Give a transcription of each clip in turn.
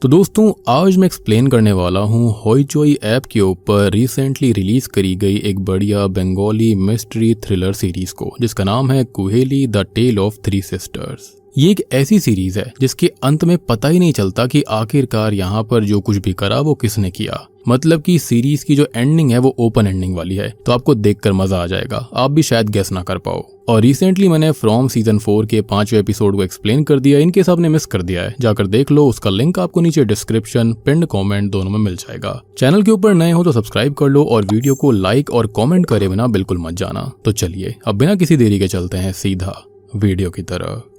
तो दोस्तों आज मैं एक्सप्लेन करने वाला हूँ होइचोई ऐप के ऊपर रिसेंटली रिलीज करी गई एक बढ़िया बंगाली मिस्ट्री थ्रिलर सीरीज को, जिसका नाम है Kuheli the tale of three sisters. ये एक ऐसी सीरीज है जिसके अंत में पता ही नहीं चलता कि आखिरकार यहाँ पर जो कुछ भी करा वो किसने किया। मतलब कि सीरीज की जो एंडिंग है वो ओपन एंडिंग वाली है, तो आपको देखकर मजा आ जाएगा, आप भी शायद गेस ना कर पाओ। और रिसेंटली मैंने फ्रॉम सीजन 4 के 5वें एपिसोड को एक्सप्लेन कर दिया, इनके सब ने मिस कर दिया है, जाकर देख लो। उसका लिंक आपको नीचे डिस्क्रिप्शन, पिंड कमेंट दोनों में मिल जाएगा। चैनल के ऊपर नए हो तो सब्सक्राइब कर लो और वीडियो को लाइक और कॉमेंट करे बिना बिल्कुल मत जाना। तो चलिए अब बिना किसी देरी के चलते हैं सीधा वीडियो की तरफ।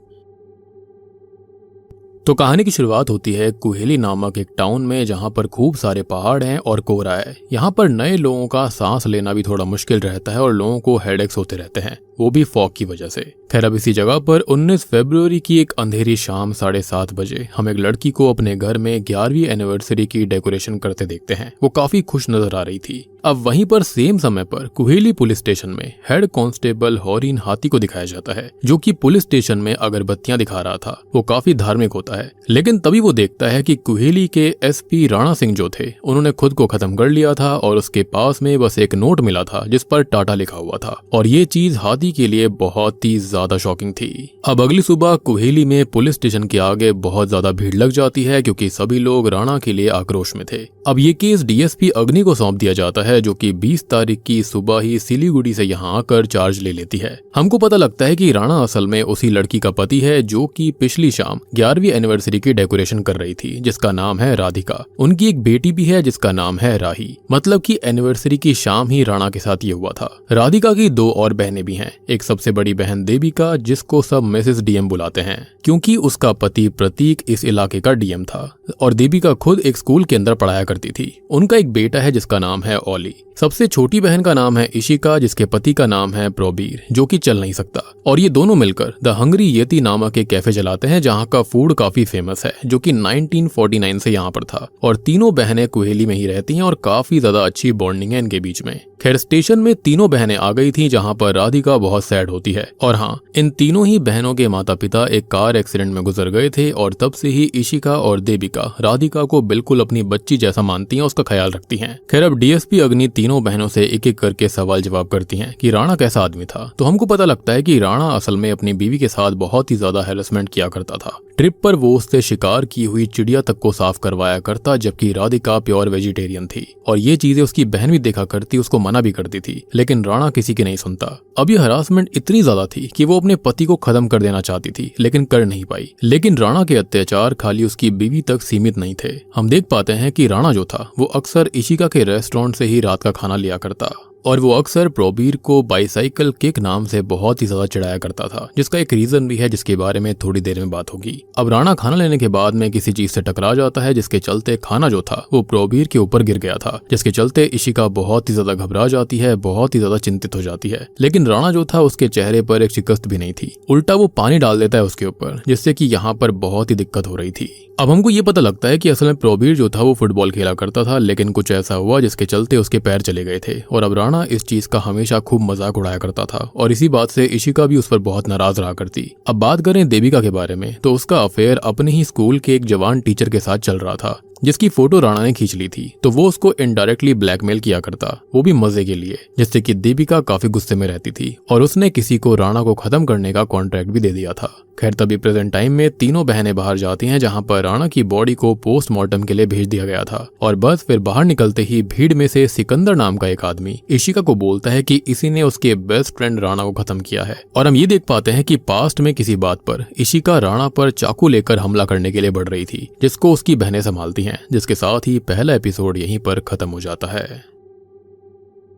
तो कहानी की शुरुआत होती है कुहेली नामक एक टाउन में, जहां पर खूब सारे पहाड़ हैं और कोहरा है। यहाँ पर नए लोगों का सांस लेना भी थोड़ा मुश्किल रहता है और लोगों को हेडेक्स होते रहते हैं, वो भी फॉग की वजह से। खैर अब इसी जगह पर 19 फरवरी की एक अंधेरी शाम 7:30 बजे हम एक लड़की को अपने घर में 11वीं एनिवर्सरी की डेकोरेशन करते देखते हैं। वो काफी खुश नजर आ रही थी। अब वहीं पर सेम समय पर कुहेली पुलिस स्टेशन में हेड कांस्टेबल हॉरिन हाथी को दिखाया जाता है, जो कि पुलिस स्टेशन में अगरबत्तियां दिखा रहा था। वो काफी धार्मिक होता है, लेकिन तभी वो देखता है कि कुहेली के एसपी राणा सिंह जो थे, उन्होंने खुद को खत्म कर लिया था और उसके पास में बस एक नोट मिला था जिस पर टाटा लिखा हुआ था। और ये चीज हाथी के लिए बहुत ही ज्यादा शॉकिंग थी। अब अगली सुबह कुहेली में पुलिस स्टेशन के आगे बहुत ज्यादा भीड़ लग जाती है, क्योंकि सभी लोग राणा के लिए आक्रोश में थे। अब ये केस डीएसपी अग्नि को सौंप दिया जाता है, जो कि 20 तारीख की सुबह ही सिलीगुड़ी से यहाँ आकर चार्ज ले लेती है। हमको पता लगता है कि राणा असल में उसी लड़की का पति है जो कि पिछली शाम 11वीं एनिवर्सरी की डेकोरेशन कर रही थी, जिसका नाम है राधिका। उनकी एक बेटी भी है जिसका नाम है राही। मतलब कि एनिवर्सरी की शाम ही राणा के साथ ये हुआ था। राधिका की 2 और बहनें भी हैं। एक सबसे बड़ी बहन देविका, जिसको सब मिसेस डीएम बुलाते हैं, क्योंकि उसका पति प्रतीक इस इलाके का डीएम था और देविका खुद एक स्कूल के अंदर पढ़ाया करती थी। उनका एक बेटा है जिसका नाम है ओली। सबसे छोटी बहन का नाम है इशिका, जिसके पति का नाम है प्रोबीर, जो कि चल नहीं सकता। और ये दोनों मिलकर द हंग्री येती नामक एक कैफे चलाते हैं, जहाँ का फूड काफी फेमस है, जो कि 1949 से यहाँ पर था। और तीनों बहनें कुहेली में ही रहती हैं और काफी ज्यादा अच्छी बॉन्डिंग है इनके बीच में। खैर स्टेशन में तीनों बहनें आ गई थी, जहाँ पर राधिका बहुत सैड होती है। और हाँ, इन तीनों ही बहनों के माता पिता एक कार एक्सीडेंट में गुजर गए थे और तब से ही इशिका और देविका राधिका को बिल्कुल अपनी बच्ची जैसा मानती हैं, उसका ख्याल रखती हैं। खैर अब डीएसपी अग्नि तीनों बहनों से एक एक करके सवाल जवाब करती हैं कि राणा कैसा आदमी था। तो हमको पता लगता है कि राणा असल में अपनी बीवी के साथ बहुत ही ज्यादा हैरेसमेंट किया करता था। ट्रिप पर वो उससे शिकार की हुई चिड़िया तक को साफ करवाया करता, जबकि राधिका प्योर वेजिटेरियन थी और ये चीजें उसकी बहन भी देखा करती, उसको मना भी करती थी, लेकिन राणा किसी की नहीं सुनता। अब ये हरासमेंट इतनी ज्यादा थी कि वो अपने पति को खत्म कर देना चाहती थी, लेकिन कर नहीं पाई। लेकिन राणा के अत्याचार खाली उसकी बीवी तक सीमित नहीं थे। हम देख पाते हैं कि राणा जो था वो अक्सर इशिका के रेस्टोरेंट से ही रात का खाना लिया करता और वो अक्सर प्रोबीर को बाइसाइकिल किक नाम से बहुत ही ज्यादा चिढ़ाया करता था, जिसका एक रीजन भी है जिसके बारे में थोड़ी देर में बात होगी। अब राणा खाना लेने के बाद में किसी चीज से टकरा जाता है, जिसके चलते खाना जो था वो प्रोबीर के ऊपर गिर गया था, जिसके चलते इशिका बहुत ही ज्यादा घबरा जाती है, बहुत ही ज्यादा चिंतित हो जाती है। लेकिन राणा जो था उसके चेहरे पर एक शिकस्त भी नहीं थी, उल्टा वो पानी डाल देता है उसके ऊपर, जिससे कि यहाँ पर बहुत ही दिक्कत हो रही थी। अब हमको ये पता लगता है कि असल में प्रोबीर जो था वो फुटबॉल खेला करता था, लेकिन कुछ ऐसा हुआ जिसके चलते उसके पैर चले गए थे और अब राणा इस चीज का हमेशा खूब मजाक उड़ाया करता था और इसी बात से इशिका भी उस पर बहुत नाराज रहा करती। अब बात करें देविका के बारे में, तो उसका अफेयर अपने ही स्कूल के एक जवान टीचर के साथ चल रहा था, जिसकी फोटो राणा ने खींच ली थी। तो वो उसको इनडायरेक्टली ब्लैकमेल किया करता, वो भी मजे के लिए, जिससे कि देविका काफी गुस्से में रहती थी और उसने किसी को राणा को खत्म करने का कॉन्ट्रैक्ट भी दे दिया था। खैर तभी प्रेजेंट टाइम में तीनों बहनें बाहर जाती हैं, जहां पर राणा की बॉडी को पोस्टमार्टम के लिए भेज दिया गया था। और बस फिर बाहर निकलते ही भीड़ में से सिकंदर नाम का एक आदमी इशिका को बोलता है कि इसी ने उसके बेस्ट फ्रेंड राणा को खत्म किया है। और हम ये देख पाते हैं कि पास्ट में किसी बात पर इशिका राणा पर चाकू लेकर हमला करने के लिए बढ़ रही थी, जिसको उसकी बहनें संभालती हैं, जिसके साथ ही पहला एपिसोड यहीं पर खत्म हो जाता है।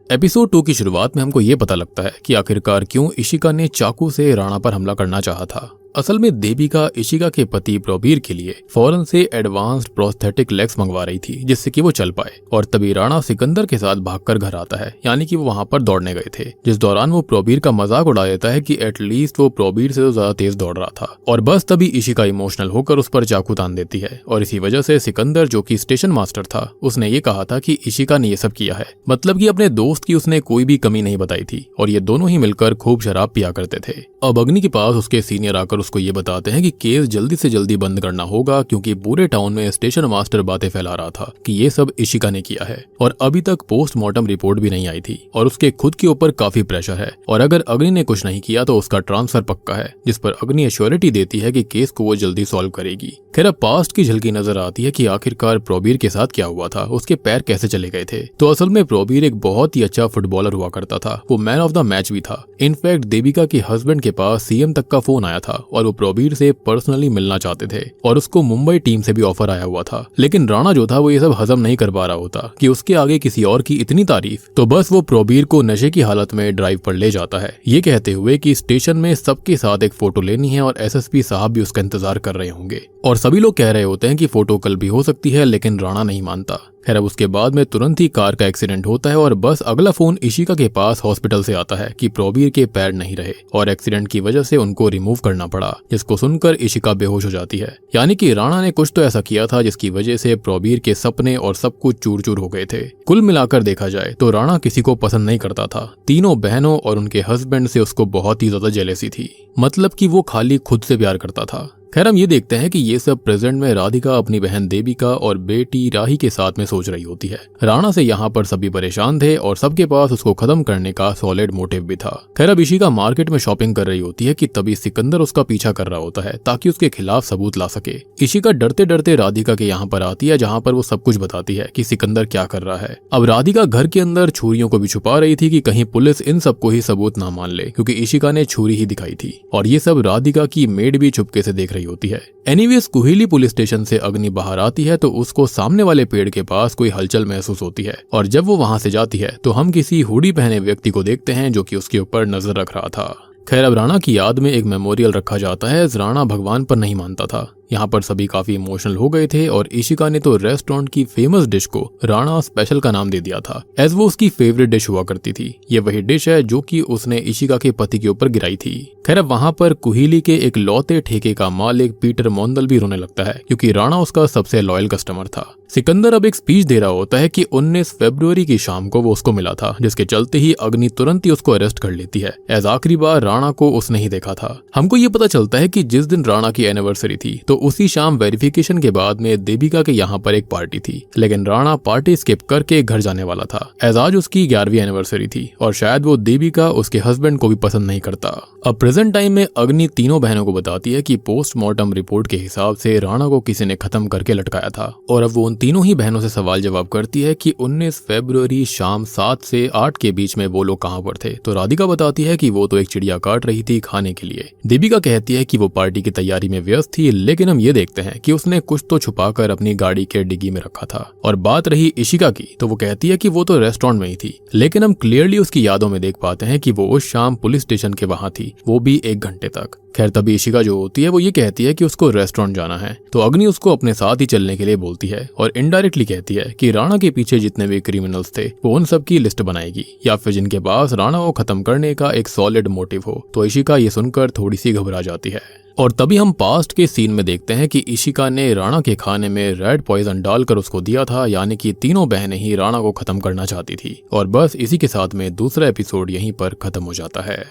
एपिसोड 2 की शुरुआत में हमको ये पता लगता है कि आखिरकार क्यों इशिका ने चाकू से राणा पर हमला करना चाहा था। असल में देविका इशिका के पति प्रोबीर के लिए फौरन से एडवांस्ड प्रोस्थेटिक लेग्स मंगवा रही थी, जिससे कि वो चल पाए। और तभी राणा सिकंदर के साथ भागकर घर आता है, यानी कि वो वहां पर दौड़ने गए थे, जिस दौरान वो प्रोबीर का मजाक उड़ा देता है कि एटलीस्ट वो प्रोबीर से तो ज्यादा तेज दौड़ रहा था। और बस तभी इशिका इमोशनल होकर उस पर चाकू तान देती है और इसी वजह से सिकंदर, जो कि स्टेशन मास्टर था, उसने ये कहा था कि इशिका ने ये सब किया है, मतलब कि अपने दोस्त की उसने कोई भी कमी नहीं बताई थी और ये दोनों ही मिलकर खूब शराब पिया करते थे। अब अग्नि के पास उसके सीनियर आकर आकर उसको ये बताते हैं कि केस जल्दी से जल्दी बंद करना होगा, क्योंकि पूरे टाउन में स्टेशन मास्टर बातें फैला रहा था कि ये सब इशिका ने किया है और अभी तक पोस्टमार्टम रिपोर्ट भी नहीं आई थी और उसके खुद के ऊपर काफी प्रेशर है और अगर अग्नि ने कुछ नहीं किया तो उसका ट्रांसफर पक्का है, जिस पर अग्नि एश्योरिटी देती है कि केस को वो जल्दी सॉल्व करेगी। खैर अब पास्ट की झलकी नजर आती है कि आखिरकार प्रोबीर के साथ क्या हुआ था, उसके पैर कैसे चले गए थे। तो असल में प्रोबीर एक बहुत ही अच्छा फुटबॉलर हुआ करता था, वो मैन ऑफ द मैच भी था। इनफैक्ट देविका के हस्बैंड के पास सीएम तक का फोन आया था और वो प्रोबीर से पर्सनली मिलना चाहते थे और उसको मुंबई टीम से भी ऑफर आया हुआ था। लेकिन राणा जो था वो ये सब हजम नहीं कर पा रहा होता कि उसके आगे किसी और की इतनी तारीफ, तो बस वो प्रोबीर को नशे की हालत में ड्राइव पर ले जाता है, ये कहते हुए कि स्टेशन में सबके साथ एक फोटो लेनी है और एसएसपी साहब भी उसका इंतजार कर रहे होंगे। और सभी लोग कह रहे होते हैं कि फोटो कल भी हो सकती है, लेकिन राणा नहीं मानता। खैर अब उसके बाद में तुरंत ही कार का एक्सीडेंट होता है और बस अगला फोन इशिका के पास हॉस्पिटल से आता है कि प्रोबीर के पैर नहीं रहे और एक्सीडेंट की वजह से उनको रिमूव करना पड़ा, जिसको सुनकर इशिका बेहोश हो जाती है। यानी कि राणा ने कुछ तो ऐसा किया था जिसकी वजह से प्रोबीर के सपने और सब कुछ चूर चूर हो गए थे। कुल मिलाकर देखा जाए तो राणा किसी को पसंद नहीं करता था। तीनों बहनों और उनके हस्बैंड से उसको बहुत ही ज्यादा जेलेसी थी, मतलब कि वो खाली खुद से प्यार करता था। खैर हम ये देखते हैं कि ये सब प्रेजेंट में राधिका अपनी बहन देविका और बेटी राही के साथ में सोच रही होती है। राणा से यहाँ पर सभी परेशान थे और सबके पास उसको खत्म करने का सॉलिड मोटिव भी था। खैर अब इशिका मार्केट में शॉपिंग कर रही होती है कि तभी सिकंदर उसका पीछा कर रहा होता है ताकि उसके खिलाफ सबूत ला सके। इशिका डरते डरते राधिका के यहाँ पर आती है, जहाँ पर वो सब कुछ बताती है कि सिकंदर क्या कर रहा है। अब राधिका घर के अंदर छुरियों को भी छुपा रही थी कि कहीं पुलिस इन सबको ही सबूत ना मान ले, क्योंकि इशिका ने छुरी ही दिखाई थी और ये सब राधिका की मेड भी चुपके से देख रही होती है। एनीवेज कुहेली पुलिस स्टेशन से अग्नि बाहर आती है तो उसको सामने वाले पेड़ के पास कोई हलचल महसूस होती है और जब वो वहां से जाती है तो हम किसी हुडी पहने व्यक्ति को देखते हैं जो कि उसके ऊपर नजर रख रहा था। खैर अब राणा की याद में एक मेमोरियल रखा जाता है। राणा भगवान पर नहीं मानता था। यहाँ पर सभी काफी इमोशनल हो गए थे और इशिका ने तो रेस्टोरेंट की फेमस डिश को राणा स्पेशल का नाम दे दिया था, एज वो उसकी फेवरेट डिश हुआ करती थी। ये वही डिश है जो कि उसने इशिका के पति के ऊपर गिराई थी। खैर अब वहाँ पर कुहेली के एक लौते ठेके का मालिक पीटर मोंदल भी रोने लगता है, क्योंकि राणा उसका सबसे लॉयल कस्टमर था। सिकंदर अब एक स्पीच दे रहा होता है कि 19 फरवरी की शाम को वो उसको मिला था, जिसके चलते ही अग्नि तुरंत ही उसको अरेस्ट कर लेती है, एज आखिरी बार राणा को उसने ही देखा था। हमको ये पता चलता है कि जिस दिन राणा की एनिवर्सरी थी तो उसी शाम वेरिफिकेशन के बाद में देविका के यहाँ पर एक पार्टी थी, लेकिन राणा पार्टी स्किप करके घर जाने वाला था, एज आज उसकी 11वीं एनिवर्सरी थी और शायद वो देविका उसके हस्बैंड को भी पसंद नहीं करता। अब प्रेजेंट टाइम में अग्नि तीनों बहनों को बताती है कि पोस्टमार्टम रिपोर्ट के हिसाब से राणा को किसी ने खत्म करके लटकाया था और अब वो उन तीनों ही बहनों से सवाल जवाब करती है कि 19 फरवरी शाम 7 से 8 के बीच में वो लोग कहाँ पर थे। तो राधिका बताती है कि वो तो एक चिड़िया काट रही थी खाने के लिए। देविका कहती है कि वो पार्टी की तैयारी में व्यस्त थी, लेकिन हम ये देखते हैं कि उसने कुछ तो छुपाकर अपनी गाड़ी के डिग्गी में रखा था। और बात रही इशिका की, तो वो कहती है कि वो तो रेस्टोरेंट में ही थी, लेकिन हम क्लियरली उसकी यादों में देख पाते हैं कि वो उस शाम पुलिस स्टेशन के वहां थी, वो भी 1 घंटे तक। खैर तभी इशिका जो होती है वो ये कहती है कि उसको रेस्टोरेंट जाना है, तो अग्नि उसको अपने साथ ही चलने के लिए बोलती है और इनडायरेक्टली कहती है कि राणा के पीछे जितने भी क्रिमिनल्स थे वो उन सब की लिस्ट बनाएगी, या फिर जिनके पास राणा को खत्म करने का एक सॉलिड मोटिव हो। तो इशिका ये सुनकर थोड़ी सी घबरा जाती है और तभी हम पास्ट के सीन में देखते हैं कि इशिका ने राणा के खाने में रेड पॉइजन डालकर उसको दिया था, यानी कि तीनों बहनें ही राणा को खत्म करना चाहती थी। और बस इसी के साथ में दूसरा एपिसोड यहीं पर खत्म हो जाता है।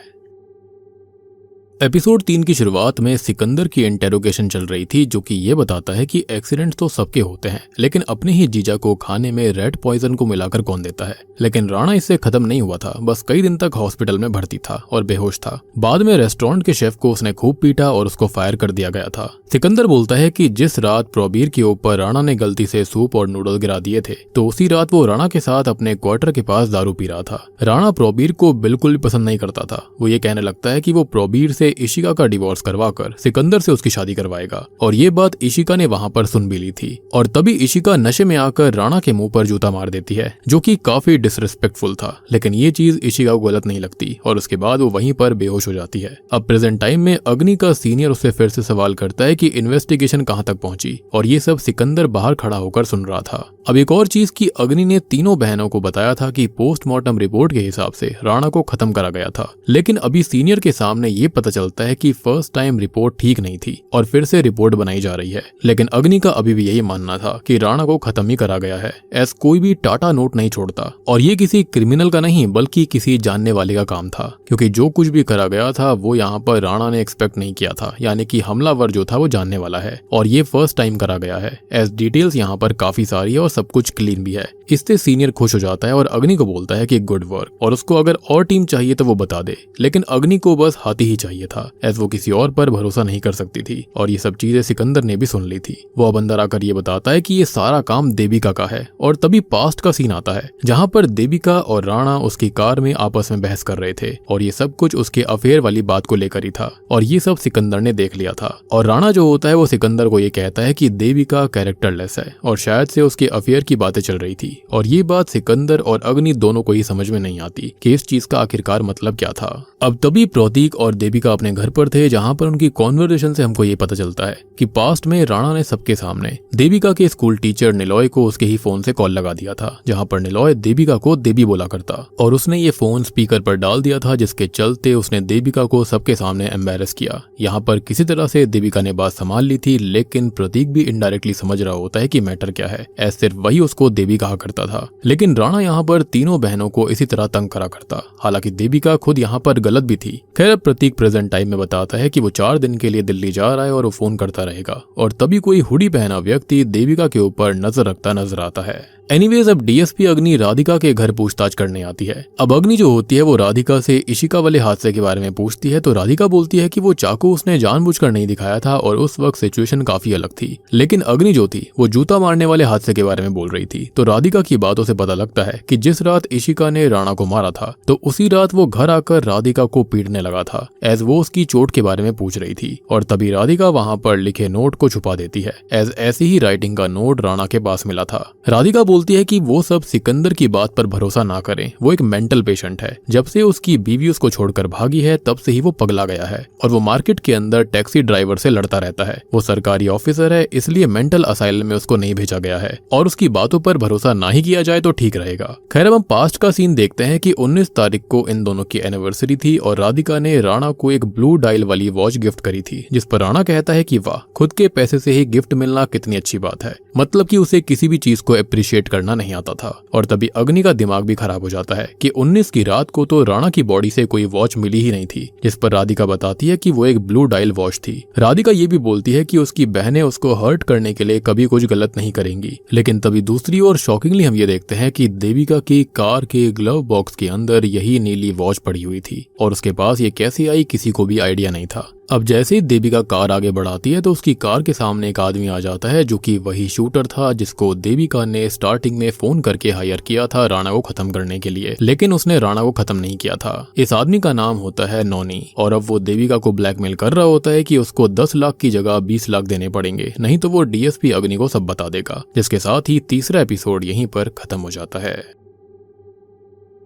एपिसोड 3 की शुरुआत में सिकंदर की इंटेरोगेशन चल रही थी, जो कि ये बताता है कि एक्सीडेंट तो सबके होते हैं, लेकिन अपने ही जीजा को खाने में रेड पॉइजन को मिलाकर कौन देता है। लेकिन राणा इससे खत्म नहीं हुआ था, बस कई दिन तक हॉस्पिटल में भर्ती था और बेहोश था। बाद में रेस्टोरेंट के शेफ को उसने खूब पीटा और उसको फायर कर दिया गया था। सिकंदर बोलता है कि जिस रात प्रोबीर के ऊपर राणा ने गलती से सूप और नूडल गिरा दिए थे, तो उसी रात वो राणा के साथ अपने क्वार्टर के पास दारू पी रहा था। राणा प्रोबीर को बिल्कुल भी पसंद नहीं करता था। वो ये कहने लगता है कि वो प्रोबीर से इशिका का डिवोर्स करवाकर सिकंदर से उसकी शादी करवाएगा, और ये बात इशिका ने वहां पर सुन भी ली थी। और तभी इशिका नशे में आकर राणा के मुंह पर जूता मार देती है, जो कि काफी डिसरिस्पेक्टफुल था, लेकिन ये चीज इशिका को गलत नहीं लगती और उसके बाद वो वहीं पर बेहोश हो जाती है। अब प्रेजेंट टाइम में अग्नि का सीनियर उससे फिर से सवाल करता है कि इन्वेस्टिगेशन कहां तक पहुंची, और ये सब सिकंदर बाहर खड़ा होकर सुन रहा था। अब एक और चीज की अग्नि ने तीनों बहनों को बताया था कि पोस्टमार्टम रिपोर्ट के हिसाब से राणा को खत्म करा गया था, लेकिन अभी सीनियर के सामने ये पता चलता है कि फर्स्ट टाइम रिपोर्ट ठीक नहीं थी और फिर से रिपोर्ट बनाई जा रही है। लेकिन अग्नि का अभी भी यही मानना था कि राणा को खत्म ही करा गया है, ऐसा कोई भी टाटा नोट नहीं छोड़ता। और ये किसी क्रिमिनल का नहीं बल्कि किसी जानने वाले का काम था, क्योंकि जो कुछ भी करा गया था वो यहाँ पर राणा ने एक्सपेक्ट नहीं किया था, यानी कि हमलावर जो था वो जानने वाला है और ये फर्स्ट टाइम करा गया है। एज डिटेल्स यहाँ पर काफी सारी है और सब कुछ क्लीन भी है। इससे सीनियर खुश हो जाता है और अग्नि को बोलता है कि गुड वर्क, और उसको अगर और टीम चाहिए तो वो बता दे। लेकिन अग्नि को बस हाथी ही चाहिए था, एज वो किसी और पर भरोसा नहीं कर सकती थी और ये सब चीजें सिकंदर ने भी सुन ली थी। वो अब अंदर आकर ये बताता है कि ये सारा काम देविका का है और तभी पास्ट का सीन आता है जहाँ पर देविका और राणा उसकी कार में आपस में बहस कर रहे थे और ये सब कुछ उसके अफेयर वाली बात को लेकर ही था और ये सब सिकंदर ने देख लिया था। और राणा जो होता है वो सिकंदर को ये कहता है कि देविका कैरेक्टरलेस है और शायद से उसके अफेयर की बातें चल रही थी और ये बात सिकंदर और अग्नि दोनों को ही समझ में नहीं आती कि इस चीज का आखिरकार मतलब क्या था। अब तभी प्रतीक और देविका अपने घर पर थे जहाँ पर उनकी कॉन्वर्सेशन से हमको ये पता चलता है कि पास्ट में राणा ने सबके सामने देविका के स्कूल टीचर निलॉय को उसके ही फोन से कॉल लगा दिया था, जहाँ पर निलॉय देविका को देवी बोला करता और उसने ये फोन स्पीकर पर डाल दिया था, जिसके चलते उसने देविका को सबके सामने एम्बैरस किया। यहाँ पर किसी तरह से देविका ने बात संभाल ली थी, लेकिन प्रतीक भी इनडायरेक्टली समझ रहा होता है कि मैटर क्या है, ऐसे सिर्फ वही उसको देवी कहा करता था। लेकिन राणा यहाँ पर तीनों बहनों को इसी तरह तंग करा करता, हालांकि देविका खुद यहाँ पर गलत भी थी। खैर प्रतीक प्रेजेंट टाइम में बताता है कि वो 4 दिन के लिए दिल्ली जा रहा है और वो फोन करता रहेगा और तभी कोई हुडी पहना व्यक्ति देविका के ऊपर नजर रखता नजर आता है। एनीवेज अब डीएसपी अग्नि राधिका के घर पूछताछ करने आती है। अब अग्नि जो होती है वो राधिका से इशिका वाले हादसे के बारे में पूछती है तो राधिका बोलती है कि वो चाकू उसने जानबूझकर नहीं दिखाया था और उस वक्त सिचुएशन काफी अलग थी। लेकिन अग्नि जो थी वो जूता मारने वाले हादसे के बारे में बोल रही थी। तो राधिका की बातों से पता लगता है कि जिस रात इशिका ने राणा को मारा था तो उसी रात वो घर आकर राधिका को पीटने लगा था, एज वो उसकी चोट के बारे में पूछ रही थी। और तभी राधिका वहां पर लिखे नोट को छुपा देती है, एज ऐसी ही राइटिंग का नोट राणा के पास मिला था। राधिका बोलती है कि वो सब सिकंदर की बात पर भरोसा ना करें, वो एक मेंटल पेशेंट है। जब से उसकी बीवी उसको छोड़कर भागी है तब से ही वो पगला गया है और वो मार्केट के अंदर टैक्सी ड्राइवर से लड़ता रहता है। वो सरकारी ऑफिसर है, इसलिए मेंटल असाइलम में उसको नहीं भेजा गया है और उसकी बातों पर भरोसा ना ही किया जाए तो ठीक रहेगा। खैर अब हम पास्ट का सीन देखते हैं कि 19 तारीख को इन दोनों की एनिवर्सरी थी और राधिका ने राणा को एक ब्लू डायल वाली वॉच गिफ्ट करी थी, जिस पर राणा कहता है कि वाह, खुद के पैसे से ही गिफ्ट मिलना कितनी अच्छी बात है, मतलब कि उसे किसी भी चीज को अप्रिशिएट करना नहीं आता था। और तभी अग्नि का दिमाग भी खराब हो जाता है कि 19 की रात को तो राणा की बॉडी से कोई वॉच मिली ही नहीं थी, जिस पर राधिका बताती है कि वो एक ब्लू डायल वॉच थी। राधिका ये भी बोलती है कि उसकी बहनें उसको हर्ट करने के लिए कभी कुछ गलत नहीं करेंगी। लेकिन तभी दूसरी ओर शॉकिंगली हम ये देखते हैं कि देविका की कार के ग्लव बॉक्स के अंदर यही नीली वॉच पड़ी हुई थी और उसके पास ये कैसे आई किसी को भी आइडिया नहीं था। अब जैसे ही देविका कार आगे बढ़ाती है तो उसकी कार के सामने एक आदमी आ जाता है जो कि वही शूटर था जिसको देविका ने स्टार्टिंग में फोन करके हायर किया था राणा को खत्म करने के लिए, लेकिन उसने राणा को खत्म नहीं किया था। इस आदमी का नाम होता है नॉनी और अब वो देविका को ब्लैकमेल कर रहा होता है कि उसको 10 लाख की जगह 20 लाख देने पड़ेंगे, नहीं तो वो डीएसपी अग्नि को सब बता देगा। जिसके साथ ही तीसरा एपिसोड यहीं पर खत्म हो जाता है।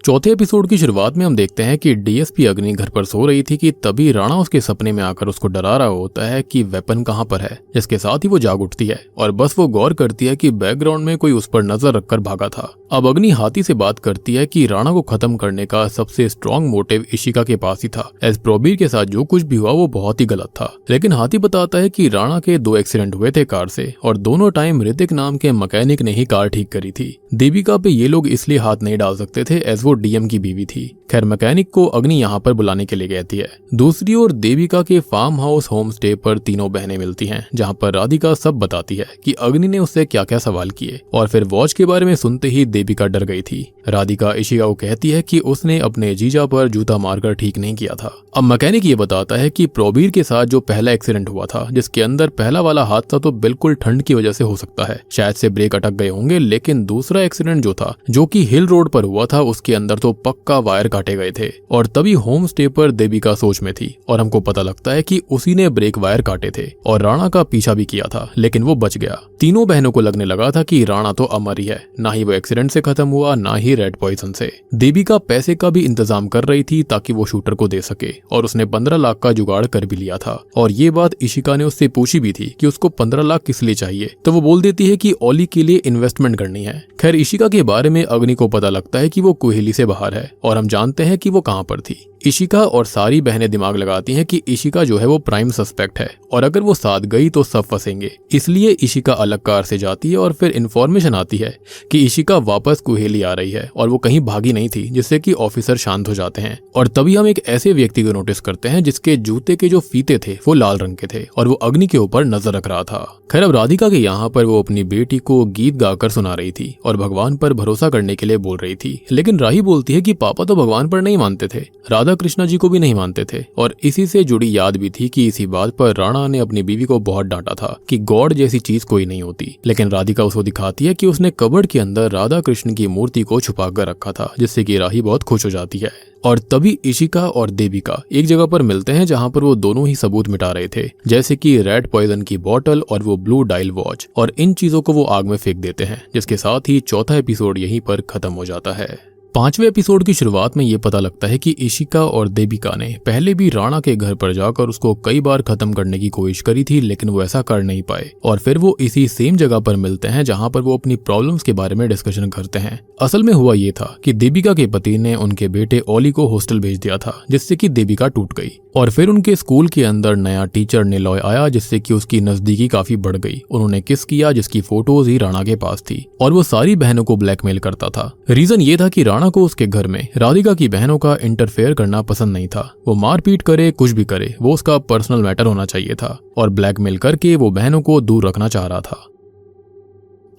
चौथे एपिसोड की शुरुआत में हम देखते हैं कि डीएसपी अग्नि घर पर सो रही थी कि तभी राणा उसके सपने में आकर उसको डरा रहा होता है कि वेपन कहाँ पर है। जिसके साथ ही वो जाग उठती है और बस वो गौर करती है कि बैकग्राउंड में कोई उस पर नजर रखकर भागा था। अब अग्नि हाथी से बात करती है कि राणा को खत्म करने का सबसे स्ट्रॉन्ग मोटिव इशिका के पास ही था, एज प्रोबीर के साथ जो कुछ भी हुआ वो बहुत ही गलत था। लेकिन हाथी बताता है कि राणा के 2 एक्सीडेंट हुए थे कार से और दोनों टाइम ऋतिक नाम के मैकेनिक ने ही कार ठीक करी थी। देविका पे ये लोग इसलिए हाथ नहीं डाल सकते थे एज वो डीएम की बीवी थी। खैर मैकेनिक को अग्नि यहाँ पर बुलाने के लिए कहती है। दूसरी ओर देविका के फार्म हाउस होम स्टे पर तीनों बहनें मिलती हैं, जहाँ पर राधिका सब बताती है कि अग्नि ने उससे क्या क्या सवाल किए और फिर वॉच के बारे में सुनते ही देविका डर गई थी। राधिका इशिका को कहती है कि उसने अपने जीजा पर जूता मारकर ठीक नहीं किया था। अब मैकेनिक ये बताता है कि प्रोबीर के साथ जो पहला एक्सीडेंट हुआ था जिसके अंदर पहला वाला हादसा तो बिल्कुल ठंड की वजह से हो सकता है, शायद से ब्रेक अटक गए होंगे, लेकिन दूसरा एक्सीडेंट जो था जो कि हिल रोड पर हुआ था उसके अंदर तो पक्का वायर काटे गए थे। और तभी होम स्टे पर देविका सोच में थी और हमको पता लगता है कि उसी ने ब्रेक वायर काटे थे और राणा का पीछा भी किया था, लेकिन वो बच गया। तीनों बहनों को लगने लगा था कि राणा तो अमर ही है, ना ही वो एक्सीडेंट से खत्म हुआ ना ही रेड पॉइजन से। देविका पैसे का भी इंतजाम कर रही थी ताकि वो शूटर को दे सके और उसने 15 लाख का जुगाड़ कर भी लिया था। और ये बात इशिका ने उससे पूछी भी थी कि उसको 15 लाख किस लिए चाहिए, तो वो बोल देती है कि ओली के लिए इन्वेस्टमेंट करनी है। खैर इशिका के बारे में अग्नि को पता लगता है कि वो कोहली से बाहर है और हम जानते हैं कि वो कहाँ पर थी। इशिका और सारी बहनें दिमाग लगाती हैं कि इशिका जो है वो प्राइम सस्पेक्ट है और अगर वो साथ गई तो सब फंसेंगे। इसलिए इशिका अलग कार से जाती है और फिर इन्फॉर्मेशन आती है कि इशिका वापस कुहेली आ रही है और वो कहीं भागी नहीं थी, जिससे कि ऑफिसर शांत हो जाते हैं। और तभी हम एक ऐसे व्यक्ति को नोटिस करते हैं जिसके जूते के जो फीते थे वो लाल रंग के थे और वो अग्नि के ऊपर नजर रख रहा था। खैर, अब राधिका के यहाँ पर वो अपनी बेटी को गीत गाकर सुना रही थी और भगवान पर भरोसा करने के लिए बोल रही थी, लेकिन राही बोलती है कि पापा तो भगवान पर नहीं मानते थे, राधा कृष्णा जी को भी नहीं मानते थे। और इसी से जुड़ी याद भी थी कि इसी बात पर राणा ने अपनी बीवी को बहुत डांटा था कि गॉड जैसी चीज कोई नहीं होती। लेकिन राधिका उसको दिखाती है कि उसने कबर्ड के अंदर राधा कृष्ण की मूर्ति को छुपा कर रखा था, जिससे कि राही बहुत खुश हो जाती है। और तभी इशिका और देविका एक जगह पर मिलते हैं जहां पर वो दोनों ही सबूत मिटा रहे थे, जैसे कि रेड पॉइजन की बोतल और वो ब्लू डायल वॉच, और इन चीजों को वो आग में फेंक देते हैं, जिसके साथ ही चौथा एपिसोड यहीं पर खत्म हो जाता है। 5वें एपिसोड की शुरुआत में ये पता लगता है कि इशिका और देविका ने पहले भी राणा के घर पर जाकर उसको कई बार खत्म करने की कोशिश करी थी, लेकिन वो ऐसा कर नहीं पाए। और फिर वो इसी सेम जगह पर मिलते हैं जहां पर वो अपनी प्रॉब्लम्स के बारे में डिस्कशन करते हैं। असल में हुआ ये था कि देविका के पति ने उनके बेटे ओली को हॉस्टल भेज दिया था, जिससे कि देविका टूट गई। और फिर उनके स्कूल के अंदर नया टीचर निलॉय आया, जिससे कि उसकी नजदीकी काफी बढ़ गई। उन्होंने किस किया जिसकी फोटोज ही राणा के पास थी और वो सारी बहनों को ब्लैकमेल करता था। रीजन ये था कि राणा को उसके घर में राधिका की बहनों का इंटरफेयर करना पसंद नहीं था। वो मारपीट करे, कुछ भी करे, वो उसका पर्सनल मैटर होना चाहिए था और ब्लैकमेल करके वो बहनों को दूर रखना चाह रहा था।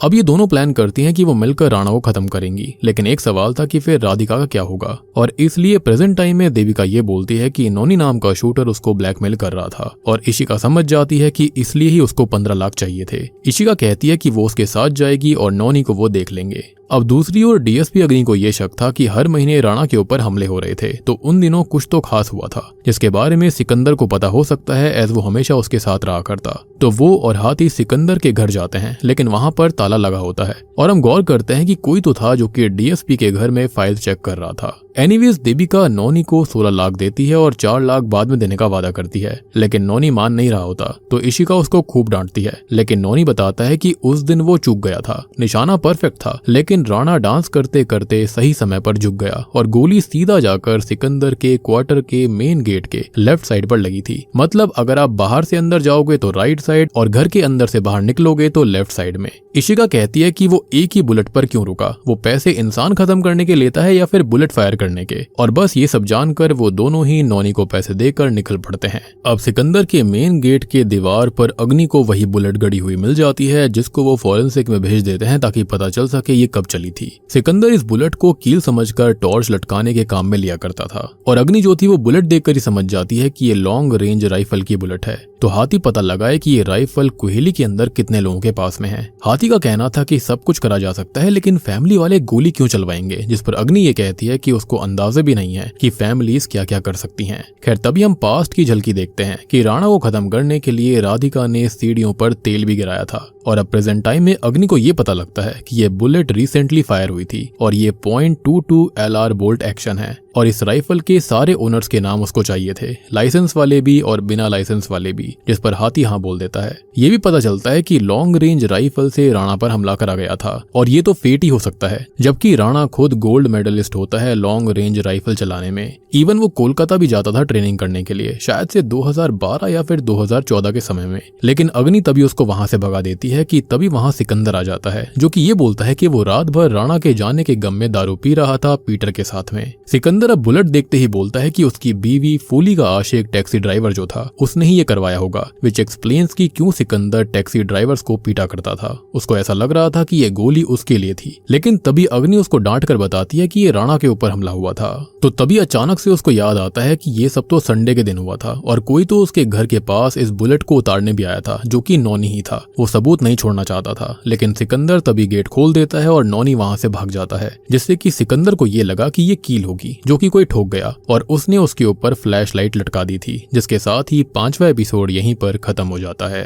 अब ये दोनों प्लान करती हैं कि वो मिलकर राणा को खत्म करेंगी, लेकिन एक सवाल था कि फिर राधिका का क्या होगा। और इसलिए प्रेजेंट टाइम में देविका ये बोलती है कि नोनी नाम का शूटर उसको ब्लैकमेल कर रहा था और इशिका समझ जाती है कि इसलिए ही उसको 15 लाख चाहिए थे। इशिका कहती है कि वो उसके साथ जाएगी और नोनी को वो देख लेंगे। अब दूसरी ओर डीएसपी अग्नि को यह शक था कि हर महीने राणा के ऊपर हमले हो रहे थे, तो उन दिनों कुछ तो खास हुआ था जिसके बारे में सिकंदर को पता हो सकता है, एज वो हमेशा उसके साथ रहा करता। तो वो और हाथी सिकंदर के घर जाते हैं, लेकिन वहां पर ताला लगा होता है और हम गौर करते हैं कि कोई तो था जो कि डीएसपी के घर में फाइल चेक कर रहा था। एनीवेज, देविका नोनी को 16 लाख देती है और 4 लाख बाद में देने का वादा करती है, लेकिन नोनी मान नहीं रहा होता, तो इशिका उसको खूब डांटती है। लेकिन नोनी बताता है कि उस दिन वो चूक गया था, निशाना परफेक्ट था, लेकिन राणा डांस करते करते सही समय पर झुक गया और गोली सीधा जाकर सिकंदर के क्वार्टर के मेन गेट के लेफ्ट साइड पर लगी थी। मतलब अगर आप बाहर से अंदर जाओगे तो राइट साइड और घर के अंदर से बाहर निकलोगे तो लेफ्ट साइड में। इशिका कहती है कि वो एक ही बुलेट पर क्यों रुका, वो पैसे इंसान खत्म करने के लेता है या फिर बुलेट फायर करने के। और बस ये सब जानकर वो दोनों ही नोनी को पैसे देकर निकल पड़ते हैं। अब सिकंदर के मेन गेट के दीवार पर अग्नि को वही बुलेट गड़ी हुई मिल जाती है, जिसको वो फॉरेंसिक में भेज देते हैं ताकि पता चल सके ये कब चली थी। सिकंदर इस बुलेट को कील समझकर टॉर्च लटकाने के काम में लिया करता था और अग्नि जो थी वो बुलेट देखकर ही समझ जाती है कि ये लॉन्ग रेंज राइफल की बुलेट है। तो हाथी पता लगाए कि ये राइफल कुहेली के अंदर कितने लोगों के पास में है। हाथी का कहना था कि सब कुछ करा जा सकता है, लेकिन फैमिली वाले गोली क्यों चलवाएंगे, जिस पर अग्नि ये कहती है कि उसको अंदाजा भी नहीं है कि फैमिलीज क्या क्या कर सकती हैं। खैर, तभी हम पास्ट की झलकी देखते हैं कि राणा को खत्म करने के लिए राधिका ने सीढ़ियों पर तेल भी गिराया था। और अब प्रेजेंट टाइम में अग्नि को ये पता लगता है कि ये बुलेट रिसेंटली फायर हुई थी और ये .22 LR बोल्ट एक्शन है और इस राइफल के सारे ओनर्स के नाम उसको चाहिए थे, लाइसेंस वाले भी और बिना लाइसेंस वाले भी, जिस पर हाथी हाँ बोल देता है। ये भी पता चलता है कि लॉन्ग रेंज राइफल से राणा पर हमला करा गया था और ये तो फेट ही हो सकता है, जबकि राणा खुद गोल्ड मेडलिस्ट होता है लॉन्ग रेंज राइफल चलाने में। इवन वो कोलकाता भी जाता था ट्रेनिंग करने के लिए, शायद से 2012 या फिर 2014 के समय में। लेकिन अग्नि तभी उसको वहां से भगा देती है कि तभी वहां सिकंदर आ जाता है, जो कि ये बोलता है कि वो रात भर राणा के जाने के गम में दारू पी रहा था पीटर के साथ में। सिकंदर अब बुलेट देखते ही बोलता है कि उसकी बीवी फूली का आशिक टैक्सी ड्राइवर जो था उसने ही ये करवाया होगा, विच एक्सप्लेन्स कि क्यों सिकंदर टैक्सी ड्राइवर्स को पीटा करता था। उसको ऐसा लग रहा था कि ये गोली उसके लिए थी, लेकिन तभी अग्नि उसको डांट कर बताती है कि ये राणा के ऊपर हमला हुआ था। तो तभी अचानक से उसको याद आता है कि ये सब तो संडे के दिन हुआ था और कोई तो उसके घर के पास इस बुलेट को उतारने भी आया था, जो कि नोनी ही था। वो सबूत नहीं छोड़ना चाहता था, लेकिन सिकंदर तभी गेट खोल देता है और नोनी वहां से भाग जाता है, जिससे कि सिकंदर को ये लगा कि ये कील होगी, जो कि कोई ठोक गया और उसने उसके ऊपर फ्लैश लाइट लटका दी थी, जिसके साथ ही 5वां एपिसोड यहीं पर खत्म हो जाता है।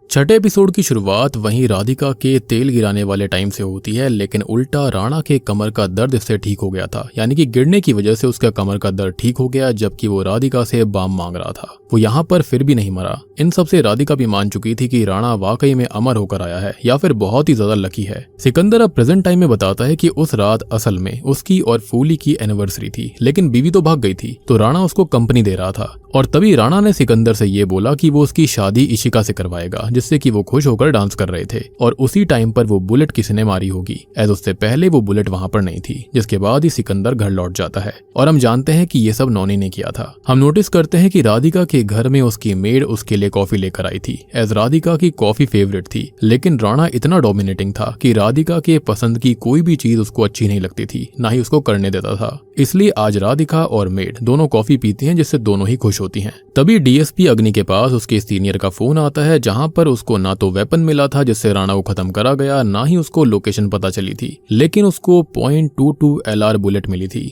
छठे एपिसोड की शुरुआत वहीं राधिका के तेल गिराने वाले टाइम से होती है, लेकिन उल्टा राणा के कमर का दर्द इससे ठीक हो गया था। यानी कि गिरने की वजह से उसका कमर का दर्द ठीक हो गया, जबकि वो राधिका से बाम मांग रहा था। वो यहाँ पर फिर भी नहीं मरा। इन सब से राधिका भी मान चुकी थी कि राणा वाकई में अमर होकर आया है या फिर बहुत ही ज्यादा लकी है। सिकंदर अब प्रेजेंट टाइम में बताता है कि उस रात असल में उसकी और फूली की एनिवर्सरी थी, लेकिन बीवी तो भाग गई थी, तो राणा उसको कंपनी दे रहा था। और तभी राणा ने सिकंदर से ये बोला कि वो उसकी शादी इशिका से करवाएगा, जिससे कि वो खुश होकर डांस कर रहे थे। और उसी टाइम पर वो बुलेट किसी ने मारी होगी, एज उससे पहले वो बुलेट वहां पर नहीं थी। जिसके बाद ही सिकंदर घर लौट जाता है और हम जानते हैं कि ये सब नौनी ने किया था। हम नोटिस करते हैं कि राधिका के घर में उसकी मेड उसके लिए कॉफी लेकर आई थी, एज राधिका की कॉफी फेवरेट थी। लेकिन राणा इतना डोमिनेटिंग था कि राधिका के पसंद की कोई भी चीज उसको अच्छी नहीं लगती थी, ना ही उसको करने देता था। इसलिए आज राधिका और मेड दोनों कॉफी पीती हैं, जिससे दोनों ही खुश होती हैं। तभी डीएसपी अग्नि के पास उसके सीनियर का फोन आता है, जहां पर उसको ना तो वेपन मिला था जिससे राणा को खत्म करा गया, ना ही उसको लोकेशन पता चली थी, लेकिन उसको .22 LR बुलेट मिली थी।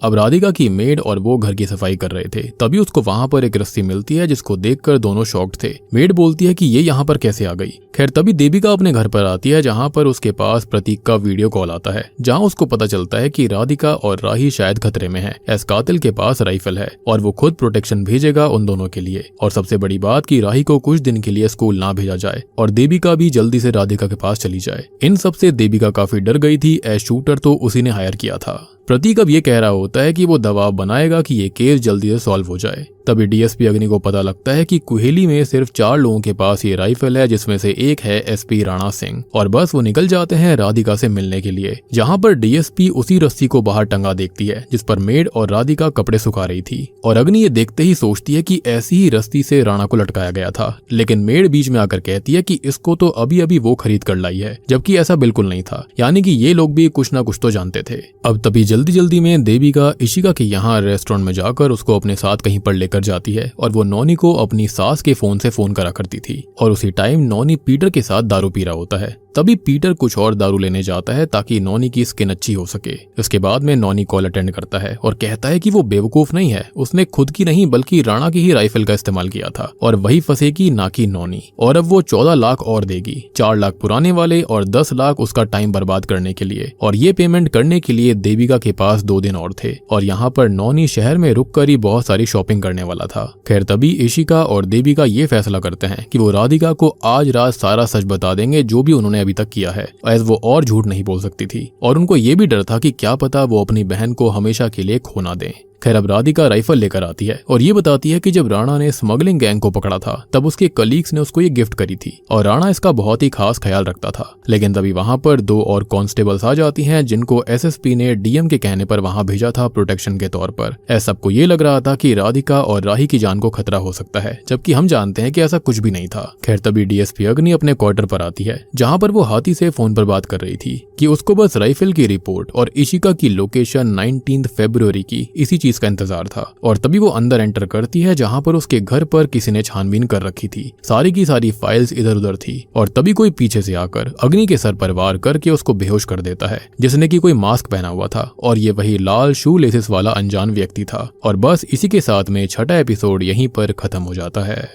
अब राधिका की मेड और वो घर की सफाई कर रहे थे, तभी उसको वहां पर एक रस्सी मिलती है, जिसको देखकर दोनों शॉक्ड थे। मेड बोलती है कि ये यहाँ पर कैसे आ गई। खैर तभी देविका अपने घर पर आती है, जहां पर उसके पास प्रतीक का वीडियो कॉल आता है, जहां उसको पता चलता है कि राधिका और राही शायद खतरे में है, एस कातिल के पास राइफल है और वो खुद प्रोटेक्शन भेजेगा उन दोनों के लिए। और सबसे बड़ी बात कि राही को कुछ दिन के लिए स्कूल ना भेजा जाए और देविका भी जल्दी से राधिका के पास चली जाए। इन सबसे देविका काफी डर गई थी, एज शूटर तो उसी ने हायर किया था। प्रतीक अब ये कह रहा होता है कि वो दबाव बनाएगा कि ये केस जल्दी से सॉल्व हो जाए। तभी डीएसपी अग्नि को पता लगता है कि कुहेली में सिर्फ 4 लोगों के पास ये राइफल है, जिसमें से एक है एसपी राणा सिंह। और बस वो निकल जाते हैं राधिका से मिलने के लिए, जहां पर डीएसपी उसी रस्सी को बाहर टंगा देखती है जिस पर मेड और राधिका कपड़े सुखा रही थी। और अग्नि ये देखते ही सोचती है कि ऐसी ही रस्सी से राणा को लटकाया गया था, लेकिन मेड बीच में आकर कहती है कि इसको तो अभी अभी वो खरीद कर लाई है, जबकि ऐसा बिल्कुल नहीं था। यानी कि ये लोग भी कुछ ना कुछ तो जानते थे। अब तभी जल्दी जल्दी में देविका इशिका के यहाँ रेस्टोरेंट में जाकर उसको अपने साथ कहीं पर लेकर जाती है और वो नौनी को अपनी सास के फोन से फोन करा करती थी। और उसी टाइम नौनी पीटर के साथ दारू पी रहा होता है। तभी पीटर कुछ और दारू लेने जाता है ताकि नौनी की स्किन अच्छी हो सके। इसके बाद में नौनी कॉल अटेंड करता है और कहता है कि वो बेवकूफ नहीं है, उसने खुद की नहीं बल्कि राणा की ही राइफल का इस्तेमाल किया था और वही फंसेगी ना कि नौनी। और अब वो 14 लाख और देगी, 4 लाख पुराने वाले और 10 लाख उसका टाइम बर्बाद करने के लिए। और ये पेमेंट करने के लिए देविका के पास 2 दिन और थे और यहाँ पर नौनी शहर में रुक कर ही बहुत सारी शॉपिंग करने वाला था। खैर तभी इशिका और देविका ये फैसला करते हैं कि वो राधिका को आज रात सारा सच बता देंगे जो भी उन्होंने अभी तक किया है, एज वो और झूठ नहीं बोल सकती थी। और उनको ये भी डर था कि क्या पता वो अपनी बहन को हमेशा के लिए खो ना दें। खैर अब राधिका राइफल लेकर आती है और ये बताती है कि जब राणा ने स्मगलिंग गैंग को पकड़ा था तब उसके कलीग्स ने उसको ये गिफ्ट करी थी और राणा इसका बहुत ही खास ख्याल रखता था। लेकिन तभी वहां पर 2 और कांस्टेबल्स आ जाती हैं, जिनको एसएसपी ने डीएम के कहने पर वहां भेजा था प्रोटेक्शन के तौर पर। ऐसा सबको ये लग रहा था कि राधिका और राही की जान को खतरा हो सकता है, जबकि हम जानते हैं कि ऐसा कुछ भी नहीं था। खैर तभी डीएसपी अग्नि अपने क्वार्टर पर आती है, जहां पर वो हाथी से फोन पर बात कर रही थी कि उसको बस राइफल की रिपोर्ट और इशिका की लोकेशन 19 फरवरी की इसी चीज का इंतजार था। और तभी वो अंदर एंटर करती है, जहां पर उसके घर पर किसी ने छानबीन कर रखी थी। सारी की सारी फाइल्स इधर उधर थी। और तभी कोई पीछे से आकर अग्नि के सर पर वार करके उसको बेहोश कर देता है, जिसने कि कोई मास्क पहना हुआ था और ये वही लाल शू लेसिस वाला अनजान व्यक्ति था। और बस इसी के साथ में छठा एपिसोड यहीं पर खत्म हो जाता है।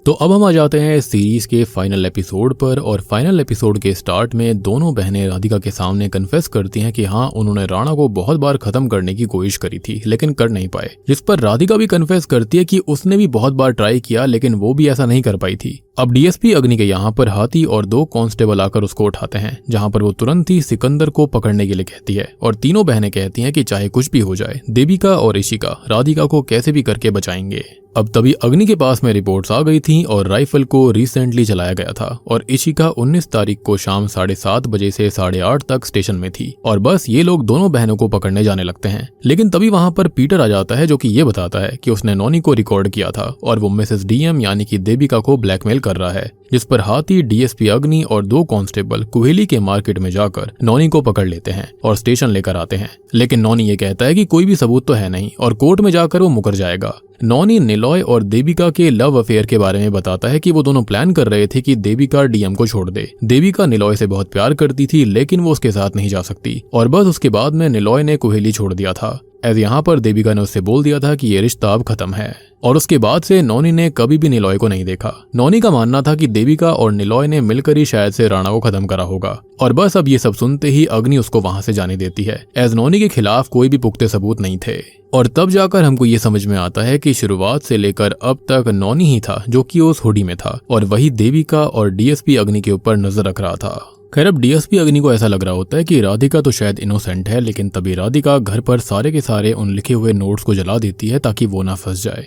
तो अब हम आ जाते हैं सीरीज के फाइनल एपिसोड पर। और फाइनल एपिसोड के स्टार्ट में दोनों बहनें राधिका के सामने कन्फेस करती हैं कि हाँ, उन्होंने राणा को बहुत बार खत्म करने की कोशिश करी थी लेकिन कर नहीं पाए। जिस पर राधिका भी कन्फेस करती है कि उसने भी बहुत बार ट्राई किया लेकिन वो भी ऐसा नहीं कर पाई थी। अब डीएसपी अग्नि के यहाँ पर हाथी और 2 कांस्टेबल आकर उसको उठाते हैं, जहाँ पर वो तुरंत ही सिकंदर को पकड़ने के लिए कहती है। और तीनों बहनें कहती हैं कि चाहे कुछ भी हो जाए, देविका और इशिका राधिका को कैसे भी करके बचाएंगे। अब तभी अग्नि के पास में रिपोर्ट्स आ गई थी और राइफल को रिसेंटली चलाया गया था और इशिका 19 तारीख को शाम 7:30 बजे से 8:30 तक स्टेशन में थी। और बस ये लोग दोनों बहनों को पकड़ने जाने लगते हैं। लेकिन तभी वहां पर पीटर आ जाता है, जो कि ये बताता है कि उसने नौनी को रिकॉर्ड किया था और वो मिसेस डीएम यानी कि देविका को ब्लैकमेल कर रहा है। जिस पर हाथी, डीएसपी अग्नि और 2 कांस्टेबल कुहेली के मार्केट में जाकर नौनी को पकड़ लेते हैं और स्टेशन लेकर आते हैं। लेकिन नौनी ये कहता है कि कोई भी सबूत तो है नहीं और कोर्ट में जाकर वो मुकर जाएगा। नौनी निलॉय और देविका के लव अफेयर के बारे में बताता है कि वो दोनों प्लान कर रहे थे कि देविका डीएम को छोड़ दे। देविका निलॉय से बहुत प्यार करती थी लेकिन वो उसके साथ नहीं जा सकती और बस उसके बाद में निलॉय ने कुहेली छोड़ दिया था। एज यहाँ पर देविका ने उससे बोल दिया था कि ये रिश्ता अब खत्म है। और उसके बाद से नौनी ने कभी भी निलॉय को नहीं देखा। नौनी का मानना था कि देविका और निलॉय ने मिलकर ही शायद से राणा को खत्म करा होगा। और बस अब ये सब सुनते ही अग्नि उसको वहां से जाने देती है, एज नौनी के खिलाफ कोई भी पुख्ते सबूत नहीं थे। और तब जाकर हमको ये समझ में आता है कि शुरुआत से लेकर अब तक नौनी ही था जो कि उस हुडी में था, और वही देविका और डीएसपी अग्नि के ऊपर नजर रख रहा था। खैर, अब डीएसपी अग्नि को ऐसा लग रहा होता है कि राधिका तो शायद इनोसेंट है, लेकिन तभी राधिका घर पर सारे के सारे उन लिखे हुए नोट्स को जला देती है ताकि वो ना फंस जाए।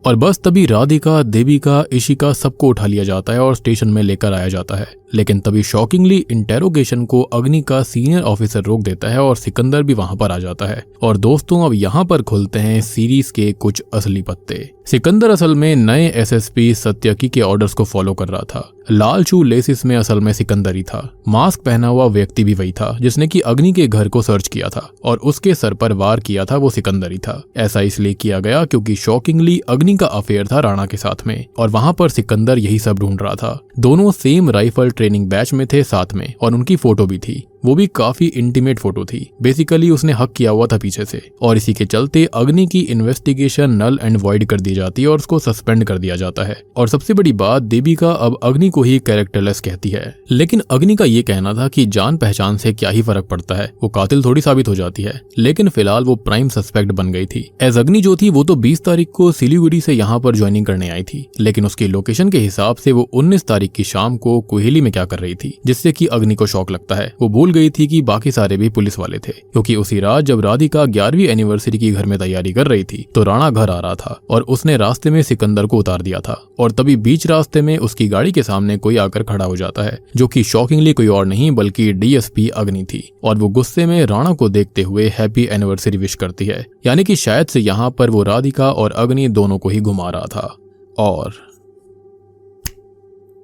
और बस तभी राधिका, देविका, इशिका सबको उठा लिया जाता है और स्टेशन में लेकर आया जाता है। लेकिन तभी शॉकिंगली इंटेरोगेशन को अग्नि का सीनियर ऑफिसर रोक देता है और सिकंदर भी वहां पर आ जाता है। और दोस्तों, अब यहाँ पर खुलते हैं सीरीज के कुछ असली पत्ते। सिकंदर असल में नए एसएसपी सत्यकी के ऑर्डर्स को फॉलो कर रहा था। लाल शू लेसिस में असल में सिकंदर ही था। मास्क पहना हुआ व्यक्ति भी वही था जिसने कि अग्नि के घर को सर्च किया था, और उसके सर पर वार किया था वो सिकंदर ही था। ऐसा इसलिए किया गया क्योंकि शॉकिंगली अग्नि का अफेयर था राणा के साथ में, और वहां पर सिकंदर यही सब ढूंढ रहा था। दोनों सेम राइफल ट्रेनिंग बैच में थे साथ में, और उनकी फोटो भी थी, वो भी काफी इंटीमेट फोटो थी। बेसिकली उसने हक किया हुआ था पीछे से, और इसी के चलते अग्नि की इन्वेस्टिगेशन नल एंड वॉइड कर दी जाती है और उसको सस्पेंड कर दिया जाता है। और सबसे बड़ी बात, देविका अब अग्नि को ही कैरेक्टरलेस कहती है। लेकिन अग्नि का ये कहना था कि जान पहचान से क्या ही फर्क पड़ता है, वो कातिल थोड़ी साबित हो जाती है। लेकिन फिलहाल वो प्राइम सस्पेक्ट बन गई थी। एज अग्नि जो थी वो तो 20 तारीख को सिलीगुड़ी से यहाँ पर ज्वाइनिंग करने आई थी, लेकिन उसकी लोकेशन के हिसाब से वो 19 तारीख की शाम को कोहेली में क्या कर रही थी, जिससे कि अग्नि को शॉक लगता है। वो भूल गई थी कि बाकी सारे भी पुलिस वाले थे, क्योंकि उसी रात जब राधिका 11वीं एनिवर्सरी की घर में तैयारी कर रही थी तो राणा घर आ रहा था, और उसने रास्ते में सिकंदर को उतार दिया था। और तभी बीच रास्ते में उसकी गाड़ी के सामने कोई आकर खड़ा हो जाता है, जो कि शॉकिंगली कोई और नहीं बल्कि डीएसपी अग्नि थी। और वो गुस्से में राणा को देखते हुए हैप्पी एनिवर्सरी विश करती है, यानी कि शायद से यहाँ पर वो राधिका और अग्नि दोनों को ही घुमा रहा था। और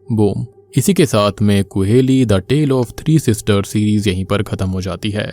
बूम, इसी के साथ में Kuheli the tale of 3 sister series यहीं पर खत्म हो जाती है।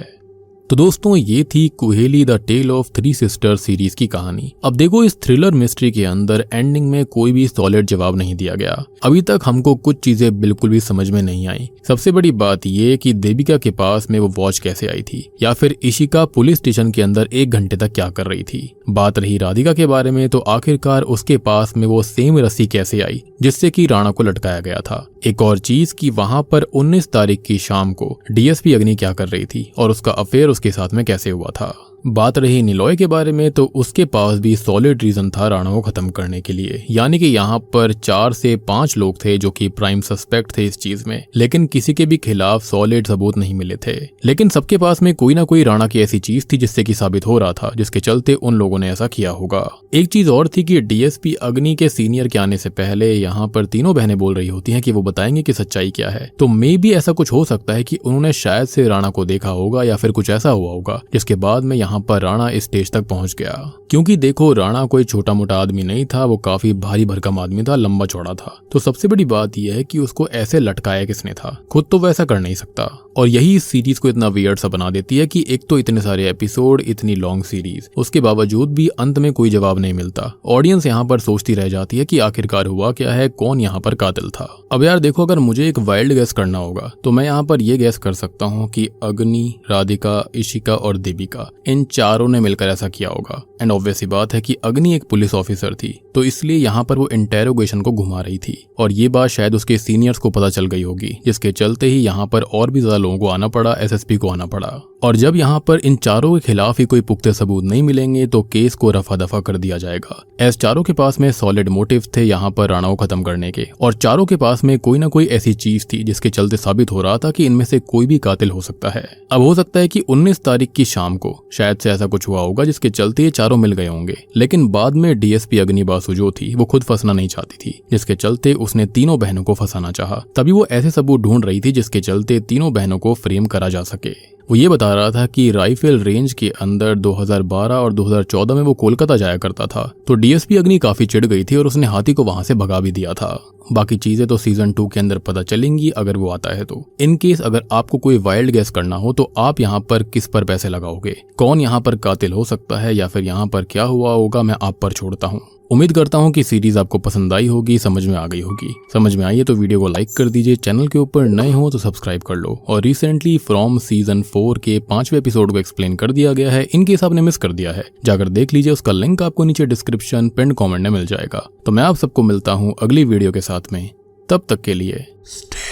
तो दोस्तों, ये थी Kuheli the tale of 3 sister series की कहानी। अब देखो, इस थ्रिलर मिस्ट्री के अंदर एंडिंग में कोई भी सॉलिड जवाब नहीं दिया गया। अभी तक हमको कुछ चीजें बिल्कुल भी समझ में नहीं आई। सबसे बड़ी बात ये कि देविका के पास में वो वॉच कैसे आई थी, या फिर इशिका पुलिस स्टेशन के अंदर 1 घंटे तक क्या कर रही थी। बात रही राधिका के बारे में, तो आखिरकार उसके पास में वो सेम रस्सी कैसे आई जिससे कि राणा को लटकाया गया था। एक और चीज कि वहां पर 19 तारीख की शाम को डीएसपी अग्नि क्या कर रही थी और उसका अफेयर उसके साथ में कैसे हुआ था। बात रही निलॉय के बारे में, तो उसके पास भी सॉलिड रीजन था राणा को खत्म करने के लिए, यानी कि यहाँ पर 4 से 5 लोग थे जो कि प्राइम सस्पेक्ट थे इस चीज में, लेकिन किसी के भी खिलाफ सॉलिड सबूत नहीं मिले थे। लेकिन सबके पास में कोई ना कोई राणा की ऐसी चीज थी जिससे कि साबित हो रहा था, जिसके चलते उन लोगों ने ऐसा किया होगा। एक चीज और थी कि डीएसपी अग्नि के सीनियर के आने से पहले यहाँ पर तीनों बहनें बोल रही होती हैं कि वो बताएंगे कि सच्चाई क्या है। तो मे भी ऐसा कुछ हो सकता है कि उन्होंने शायद से राणा को देखा होगा, या फिर कुछ ऐसा हुआ होगा जिसके बाद में यहाँ पर राणा इस स्टेज तक पहुंच गया। क्योंकि देखो, राणा कोई छोटा मोटा आदमी नहीं था, वो काफी भारी भरकम आदमी था, लंबा चौड़ा था। तो सबसे बड़ी बात यह है कि उसको ऐसे लटकाया किसने था, खुद तो वैसा कर नहीं सकता। और यही इस सीरीज को इतना वियर्ड सा बना देती है कि एक तो इतने सारे एपिसोड, इतनी लॉन्ग सीरीज, उसके बावजूद भी अंत में कोई जवाब नहीं मिलता। ऑडियंस यहाँ पर सोचती रह जाती है कि आखिरकार हुआ क्या है, कौन यहाँ पर कातिल था। अब यार देखो, अगर मुझे एक वाइल्ड गैस करना होगा तो मैं यहाँ पर यह गैस कर सकता हूँ कि अग्नि, राधिका, इशिका और देविका, इन चारों ने मिलकर ऐसा किया होगा। एंड ऑब्वियस सी बात है कि अग्नि एक पुलिस ऑफिसर थी, तो इसलिए यहाँ पर वो इंटेरोगेशन को घुमा रही थी, और ये बात शायद उसके सीनियर्स को पता चल गई होगी, जिसके चलते ही यहाँ पर और भी ज्यादा लोगों को आना पड़ा, एसएसपी को आना पड़ा। और जब यहाँ पर इन चारों के खिलाफ ही कोई पुख्ते सबूत नहीं मिलेंगे तो केस को रफा दफा कर दिया जाएगा। एस चारों के पास में सॉलिड मोटिव थे यहाँ पर राणा को खत्म करने के, और चारों के पास में कोई ना कोई ऐसी चीज थी जिसके चलते साबित हो रहा था कि इनमें से कोई भी कातिल हो सकता है। अब हो सकता है कि 19 तारीख की शाम को शायद से ऐसा कुछ हुआ होगा जिसके चलते ये चारों मिल गए होंगे, लेकिन बाद में डीएसपी अग्नि बासु जो थी वो खुद फंसना नहीं चाहती थी, जिसके चलते उसने तीनों बहनों को फंसाना चाहा। तभी वो ऐसे सबूत ढूंढ रही थी जिसके चलते तीनों बहनों को फ्रेम करा जा सके। वो ये बता रहा था कि राइफल रेंज के अंदर 2012 और 2014 में वो कोलकाता जाया करता था, तो डीएसपी अग्नि काफी चिढ़ गई थी और उसने हाथी को वहां से भगा भी दिया था। बाकी चीजें तो सीजन 2 के अंदर पता चलेंगी अगर वो आता है तो। इन केस अगर आपको कोई वाइल्ड गैस करना हो तो आप यहाँ पर किस पर पैसे लगाओगे, कौन यहाँ पर कातिल हो सकता है, या फिर यहाँ पर क्या हुआ होगा, मैं आप पर छोड़ता हूँ। उम्मीद करता हूँ कि सीरीज आपको पसंद आई होगी, समझ में आ गई होगी। समझ में आई है तो वीडियो को लाइक कर दीजिए, चैनल के ऊपर नए हो तो सब्सक्राइब कर लो। और रिसेंटली फ्रॉम सीजन 4 के 5वें एपिसोड को एक्सप्लेन कर दिया गया है, इनकेस आपने मिस कर दिया है जाकर देख लीजिए, उसका लिंक आपको नीचे डिस्क्रिप्शन पिन कॉमेंट में मिल जाएगा। तो मैं आप सबको मिलता हूँ अगली वीडियो के साथ में, तब तक के लिए स्टे